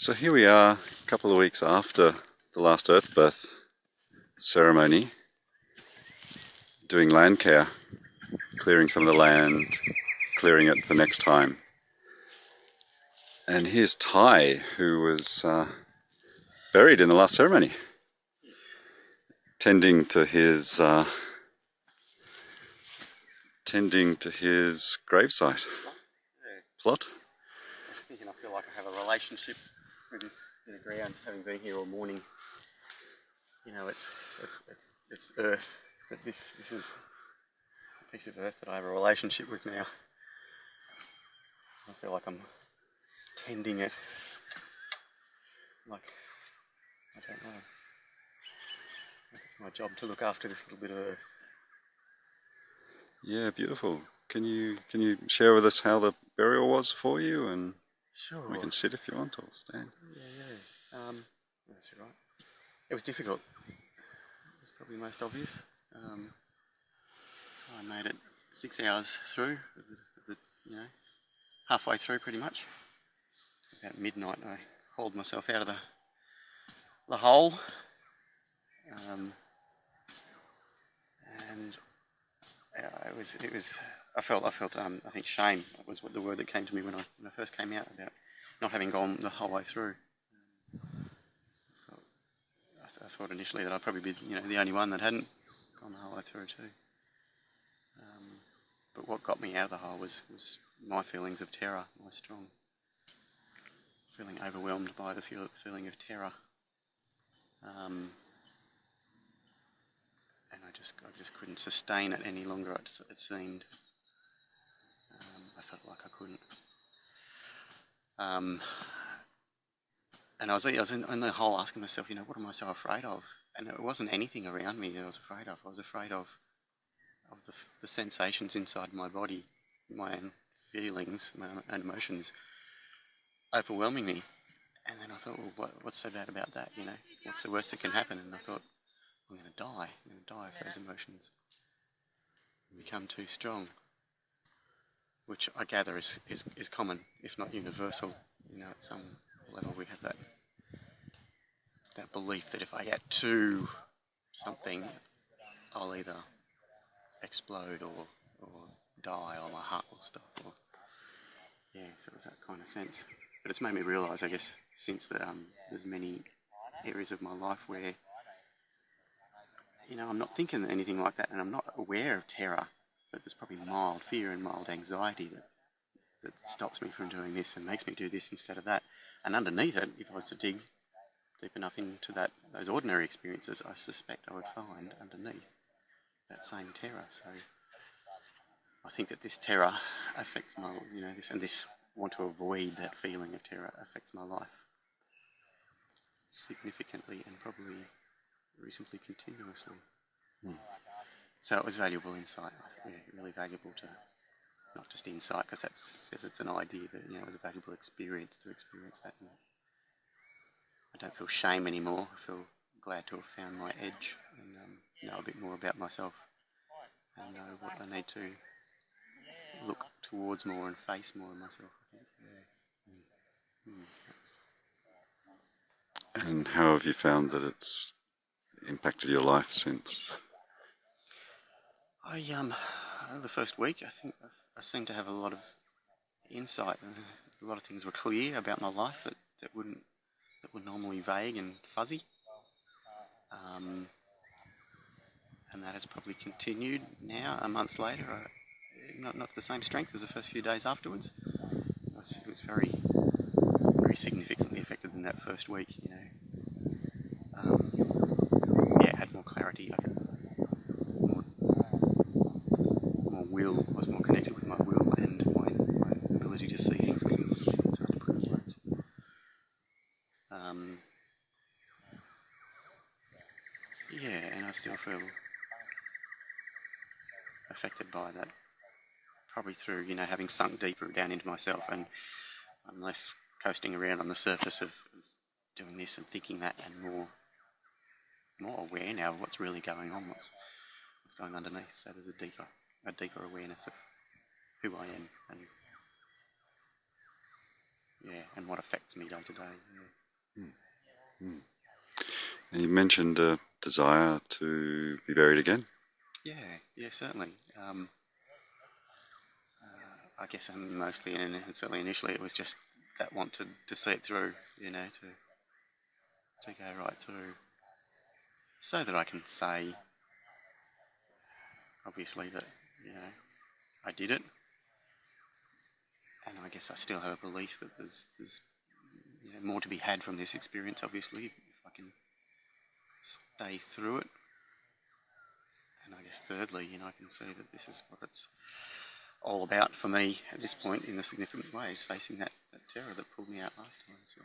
So here we are, a couple of weeks after the last Earthbirth ceremony, doing land care, clearing some of the land, clearing it for next time. And here's Ty, who was buried in the last ceremony, tending to his gravesite. Plot. I was thinking, I feel like I have a relationship with this bit of ground, having been here all morning. You know, it's earth, but this is a piece of earth that I have a relationship with now. I feel like I'm tending it, like, I don't know, like it's my job to look after this little bit of earth. Yeah, beautiful. Can you share with us how the burial was for you? And sure, we can sit if you want, or stand. Yeah. That's right. It was difficult. It's probably the most obvious. I made it 6 hours through, halfway through pretty much. About midnight, I hauled myself out of the hole, and it was. I felt. I think shame was what the word that came to me when I first came out, about not having gone the whole way through. I thought initially that I'd probably be, the only one that hadn't gone the whole way through too. But what got me out of the hole was my feelings of terror, my strong feeling overwhelmed by the feeling of terror. And I just couldn't sustain it any longer. It seemed. I felt like I couldn't. And I was in the hole asking myself, what am I so afraid of? And it wasn't anything around me that I was afraid of. I was afraid of the sensations inside my body, my own feelings, my own emotions overwhelming me. And then I thought, well, what's so bad about that? What's the worst that can happen? And I thought, I'm going to die. I'm going to die if those emotions become too strong, which I gather is common, if not universal. At some level we have that belief that if I get to something, I'll either explode or die, or my heart will stop. So it was that kind of sense. But it's made me realise, I guess, since that there's many areas of my life where I'm not thinking anything like that, and I'm not aware of terror. So there's probably mild fear and mild anxiety that stops me from doing this and makes me do this instead of that. And underneath it, if I was to dig deep enough into those ordinary experiences, I suspect I would find underneath that same terror. So I think that this terror affects my, this want to avoid that feeling of terror affects my life significantly and probably reasonably continuously. So it was valuable insight, really valuable to, not just insight, because that says it's an idea, but it was a valuable experience to experience that. And I don't feel shame anymore. I feel glad to have found my edge and know a bit more about myself and know what I need to look towards more and face more in myself, I think. And how have you found that it's impacted your life since? The first week, I think I seemed to have a lot of insight, and a lot of things were clear about my life that were normally vague and fuzzy. And that has probably continued now, a month later, not to the same strength as the first few days afterwards. It was very, very significantly affected in that first week, had more clarity, more will, was more connected with my will and my ability to see things clearly. It's hard to put in words. And I still feel affected by that, probably through, having sunk deeper down into myself, and I'm less coasting around on the surface of doing this and thinking that, and more aware now of what's really going on, what's going underneath. So there's a deeper awareness of who I am and what affects me day to day. Mm. And you mentioned a desire to be buried again. Yeah, certainly. I guess mostly, and certainly initially, it was just that want to see it through, to go right through, so that I can say, obviously, that I did it, and I guess I still have a belief that there's more to be had from this experience. Obviously, if I can stay through it, and I guess thirdly, I can see that this is what it's all about for me at this point in a significant way, is facing that terror that pulled me out last time. So.